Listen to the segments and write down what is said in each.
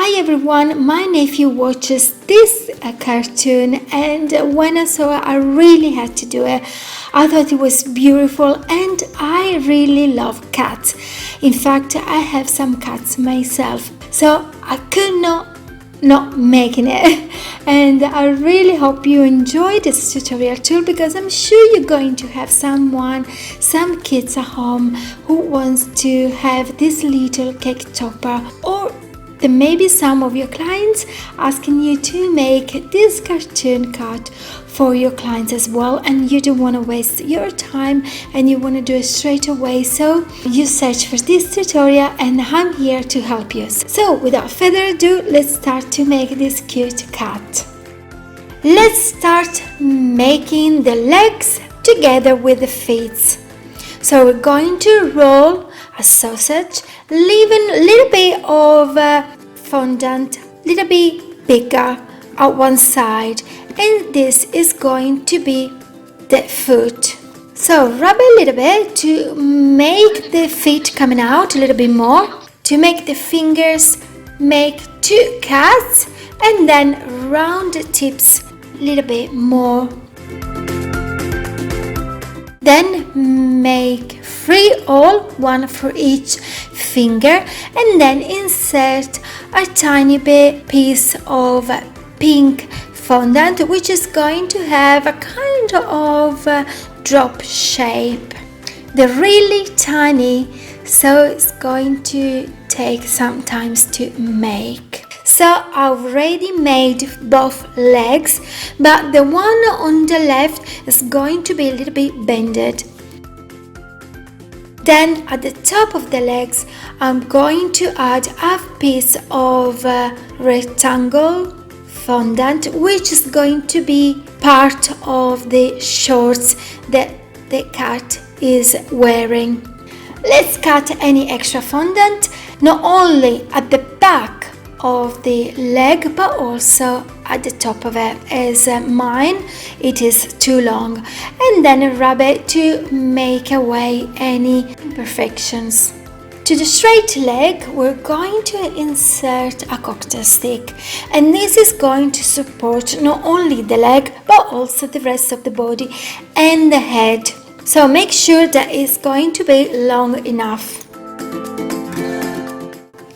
Hi everyone, my nephew watches this cartoon and when I saw it I really had to do it. I thought it was beautiful and I really love cats. In fact, I have some cats myself, so I could not making it. And I really hope you enjoy this tutorial too, because I'm sure you're going to have some kids at home who wants to have this little cake topper, or there may be some of your clients asking you to make this cartoon card for your clients as well, and you don't want to waste your time and you want to do it straight away, so you search for this tutorial and I'm here to help you. So without further ado, let's start to make this cute cat. Let's start making the legs together with the feet. So we're going to roll a sausage, leaving a little bit of fondant, a little bit bigger at one side, and this is going to be the foot. So rub a little bit to make the feet coming out a little bit more, to make the fingers make two cats, and then round the tips a little bit more. Then make 3 all, 1 for each finger, and then insert a tiny bit piece of pink fondant, which is going to have a kind of drop shape. They're really tiny, so it's going to take some time to make. So I already made both legs, but the one on the left is going to be a little bit bended. Then at the top of the legs, I'm going to add a piece of rectangle fondant, which is going to be part of the shorts that the cat is wearing. Let's cut any extra fondant, not only at the back of the leg but also at the top of it, as mine it is too long, and then rub it to make away any imperfections. To the straight leg, we're going to insert a cocktail stick, and this is going to support not only the leg but also the rest of the body and the head, so make sure that it's going to be long enough.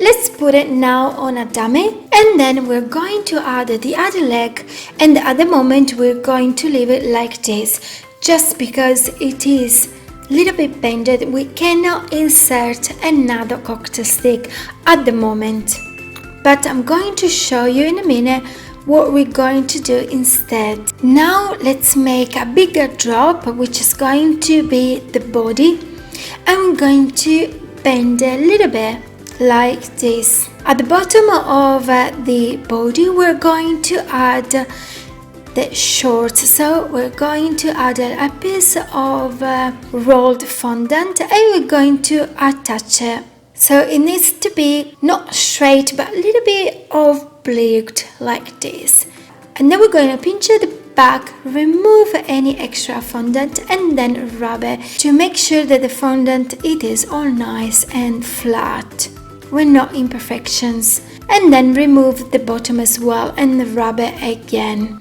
Let's put it now on a dummy, and then we're going to add the other leg, and at the moment we're going to leave it like this, just because it is a little bit bended. We cannot insert another cocktail stick at the moment, but I'm going to show you in a minute what we're going to do instead. Now let's make a bigger drop, which is going to be the body, and we're going to bend a little bit like this. At the bottom of the body, we're going to add the shorts, so we're going to add a piece of rolled fondant and we're going to attach it. So it needs to be not straight but a little bit oblique like this, and then we're going to pinch at the back, remove any extra fondant and then rub it to make sure that the fondant it is all nice and flat with no imperfections, and then remove the bottom as well and rub it again.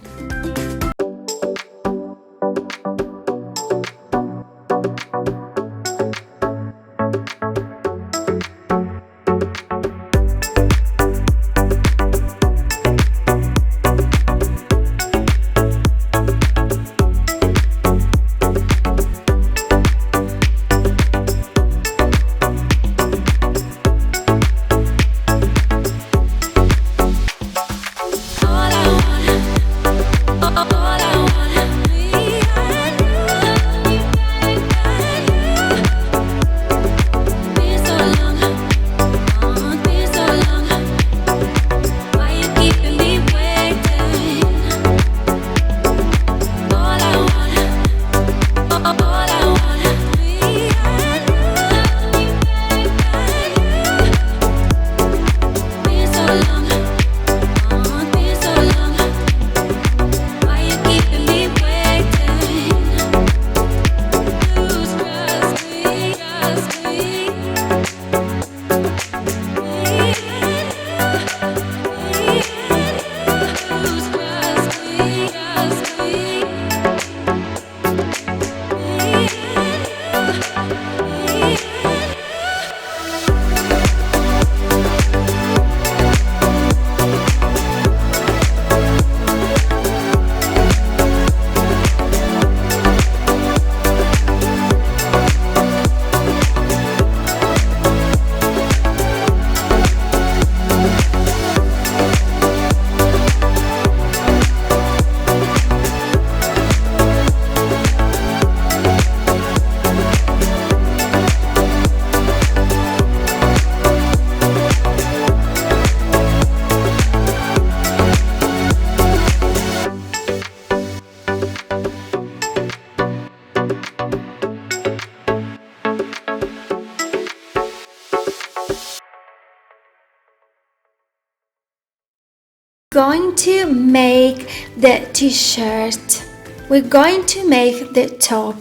Going to make the t-shirt. We're going to make the top.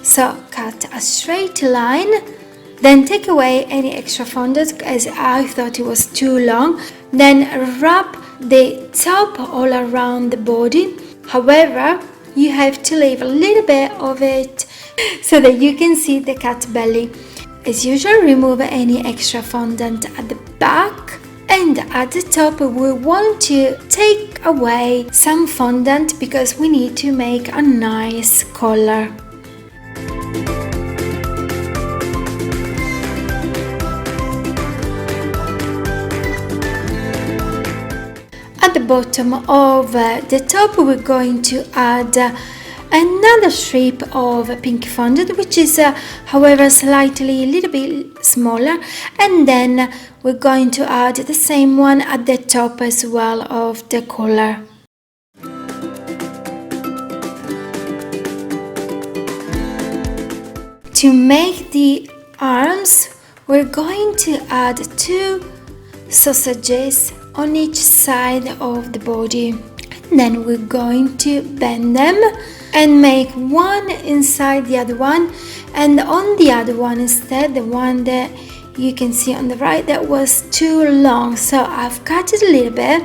So cut a straight line, then take away any extra fondant as I thought it was too long. Then wrap the top all around the body. However, you have to leave a little bit of it so that you can see the cat belly. As usual, remove any extra fondant at the back, and at the top we want to take away some fondant because we need to make a nice collar. At the bottom of the top we're going to add another strip of pink fondant, which is however slightly a little bit smaller, and then we're going to add the same one at the top as well of the collar. To make the arms, we're going to add 2 sausages on each side of the body. Then we're going to bend them and make one inside the other one, and on the other one instead, the one that you can see on the right that was too long, so I've cut it a little bit,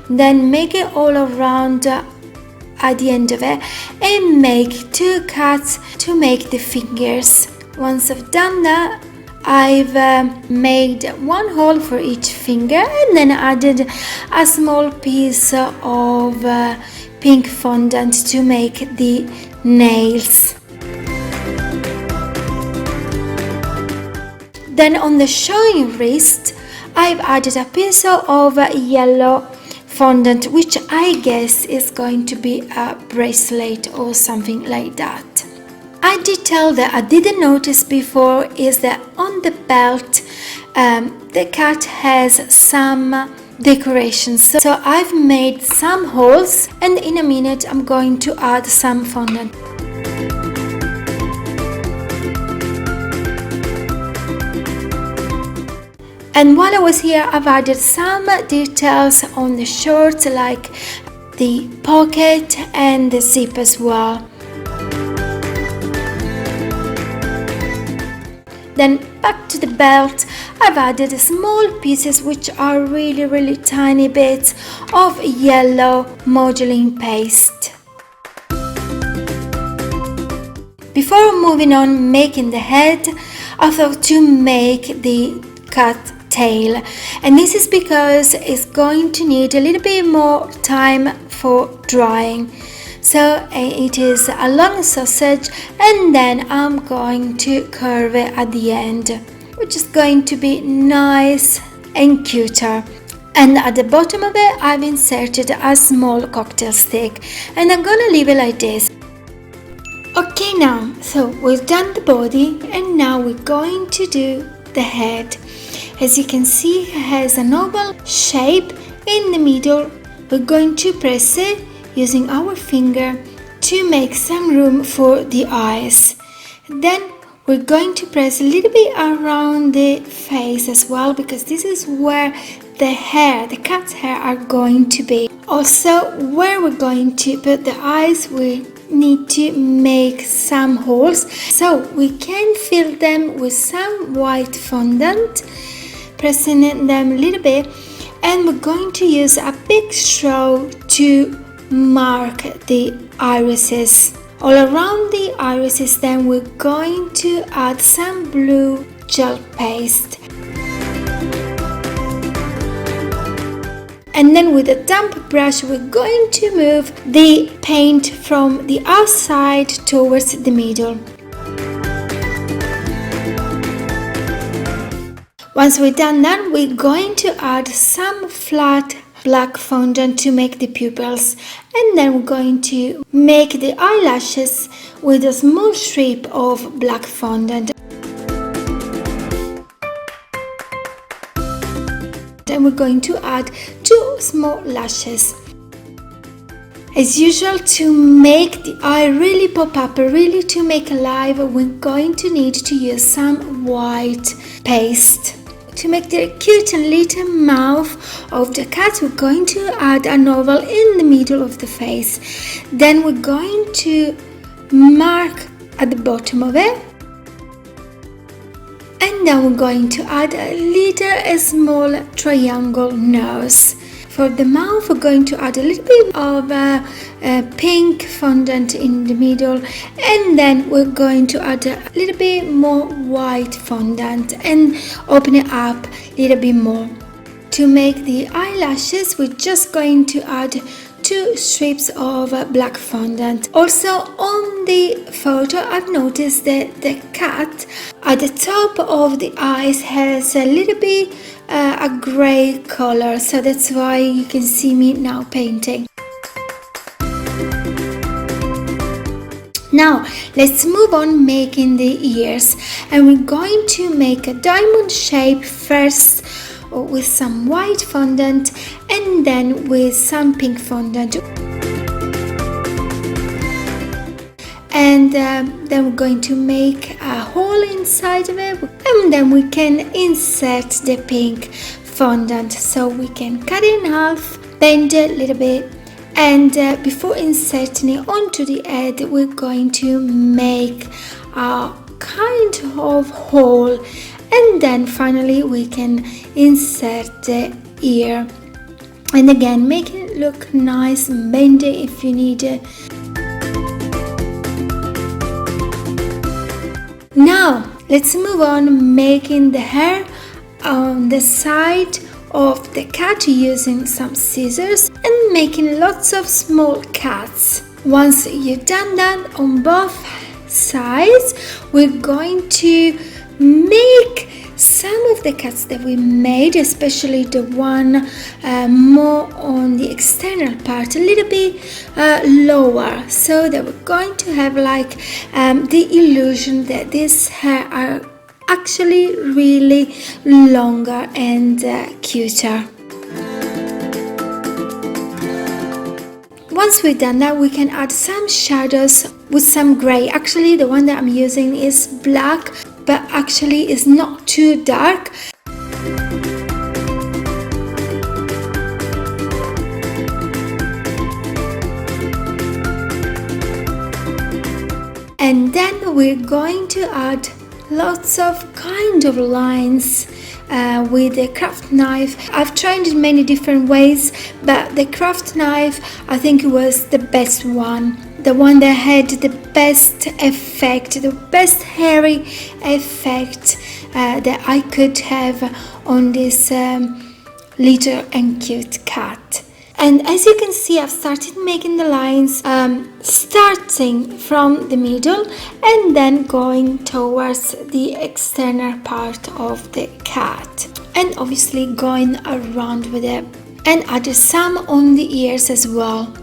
then make it all around at the end of it and make 2 cuts to make the fingers. Once I've done that, I've made 1 hole for each finger and then added a small piece of pink fondant to make the nails. Then on the showing wrist, I've added a piece of yellow fondant, which I guess is going to be a bracelet or something like that. A detail that I didn't notice before is that on the belt the cat has some decorations, so I've made some holes, and in a minute I'm going to add some fondant. And while I was here, I've added some details on the shorts, like the pocket and the zip as well. Then back to the belt, I've added small pieces, which are really tiny bits of yellow modeling paste. Before moving on making the head, I thought to make the cat tail, and this is because it's going to need a little bit more time for drying. So it is a long sausage, and then I'm going to curve it at the end, which is going to be nice and cuter. And at the bottom of it, I've inserted a small cocktail stick, and I'm gonna leave it like this. Okay, now, so we've done the body, and now we're going to do the head. As you can see, it has an oval shape in the middle. We're going to press it using our finger to make some room for the eyes. Then we're going to press a little bit around the face as well, because this is where the hair, the cat's hair, are going to be. Also, where we're going to put the eyes, we need to make some holes, so we can fill them with some white fondant, pressing them a little bit, and we're going to use a big straw to mark the irises. All around the irises, then we're going to add some blue gel paste. And then with a damp brush, we're going to move the paint from the outside towards the middle. Once we're done that, we're going to add some flat black fondant to make the pupils, and then we're going to make the eyelashes with a small strip of black fondant. Then we're going to add 2 small lashes. As usual, to make the eye really pop up, really to make alive, we're going to need to use some white paste. to make the cute and little mouth of the cat, we're going to add an oval in the middle of the face. Then we're going to mark at the bottom of it. And then we're going to add a small triangle nose. For the mouth, we're going to add a little bit of pink fondant in the middle, and then we're going to add a little bit more white fondant and open it up a little bit more. To make the eyelashes, we're just going to add 2 strips of black fondant. Also on the photo, I've noticed that the cat at the top of the eyes has a little bit a grey color, so that's why you can see me now painting. Now let's move on making the ears, and we're going to make a diamond shape first with some white fondant and then with some pink fondant. And then we're going to make a hole inside of it, and then we can insert the pink fondant. So we can cut it in half, bend it a little bit, and before inserting it onto the head, we're going to make a kind of hole, and then finally we can insert the ear. And again, make it look nice, bend it if you need it. Now let's move on making the hair on the side of the cat using some scissors and making lots of small cuts. Once you've done that on both sides, we're going to make some of the cuts that we made, especially the one more on the external part, a little bit lower, so that we're going to have like the illusion that these hair are actually really longer and cuter. Once we've done that, we can add some shadows with some gray. Actually, the one that I'm using is black, but actually it's not too dark. And then we're going to add lots of kind of lines with the craft knife. I've tried it many different ways, but the craft knife I think it was the best one. The one that had the best effect, the best hairy effect that I could have on this little and cute cat. And as you can see, I've started making the lines starting from the middle and then going towards the external part of the cat, and obviously going around with it, and added some on the ears as well.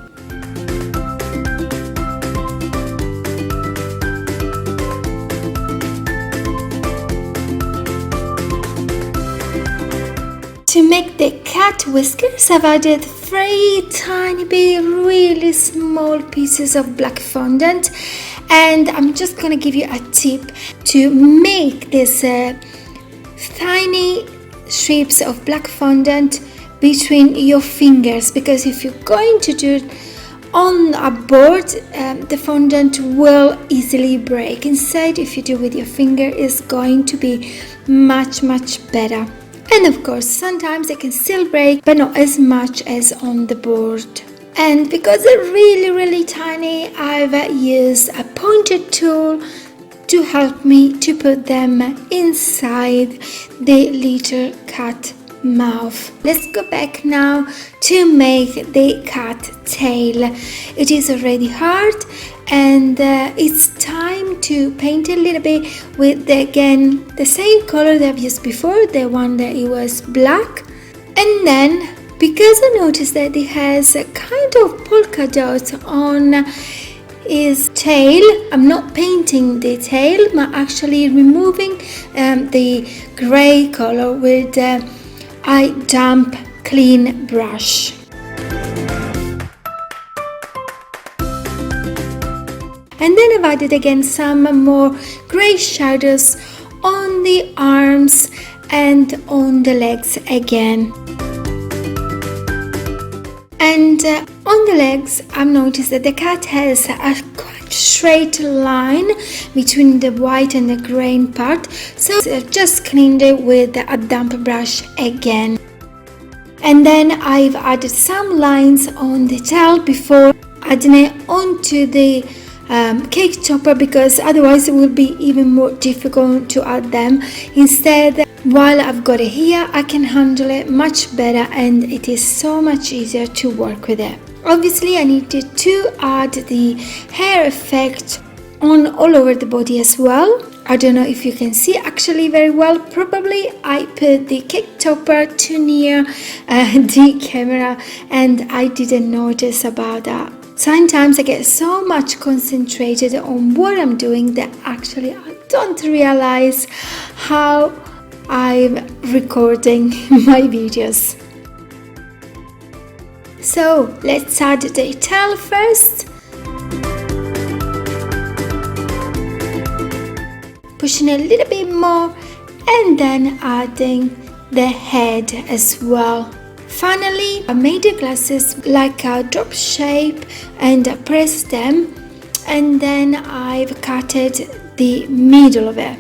To make the cat whiskers, I've added 3 tiny bit, really small pieces of black fondant, and I'm just gonna give you a tip to make this tiny strips of black fondant between your fingers, because if you're going to do it on a board, the fondant will easily break. Instead, if you do it with your finger, it's going to be much better. And of course, sometimes they can still break, but not as much as on the board. And because they're really tiny, I've used a pointed tool to help me to put them inside the little cat mouth. Let's go back now to make the cat tail. It is already hard, and it's time to paint a little bit with again the same color that I've used before, the one that it was black. And then, because I noticed that it has a kind of polka dot on his tail, I'm not painting the tail, but actually removing the gray color with a damp clean brush. And then I've added again some more grey shadows on the arms and on the legs again. And on the legs, I've noticed that the cat has a quite straight line between the white and the grain part, so I've just cleaned it with a damp brush again. And then I've added some lines on the tail before adding it onto the cake topper, because otherwise it will be even more difficult to add them. Instead, while I've got it here, I can handle it much better and it is so much easier to work with it. Obviously, I needed to add the hair effect on all over the body as well. I don't know if you can see actually very well. Probably I put the cake topper too near the camera and I didn't notice about that. Sometimes I get so much concentrated on what I'm doing that actually I don't realize how I'm recording my videos. So let's add the tail first. Pushing a little bit more and then adding the head as well. Finally, I made the glasses like a drop shape and I pressed them, and then I've cutted the middle of it.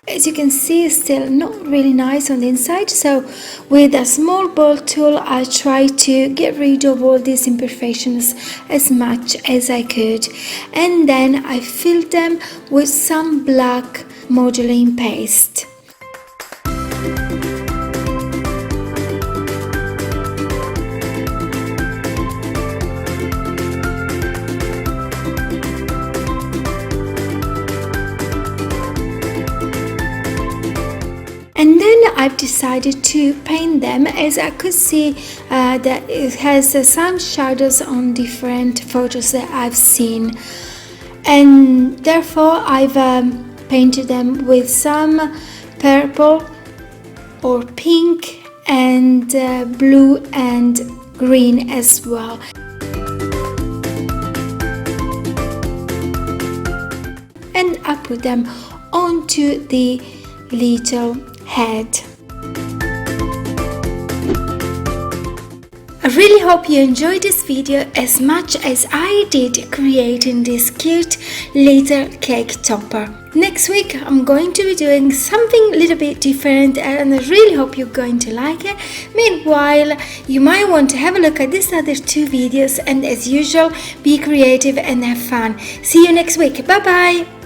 As you can see, it's still not really nice on the inside, so with a small ball tool I try to get rid of all these imperfections as much as I could, and then I filled them with some black modeling paste. And then I've decided to paint them, as I could see that it has some shadows on different photos that I've seen, and therefore I've painted them with some purple or pink and blue and green as well. And I put them onto the little head. I really hope you enjoyed this video as much as I did creating this cute little cake topper. Next week I'm going to be doing something a little bit different and I really hope you're going to like it. Meanwhile, you might want to have a look at these other two videos, and as usual, be creative and have fun. See you next week. Bye bye!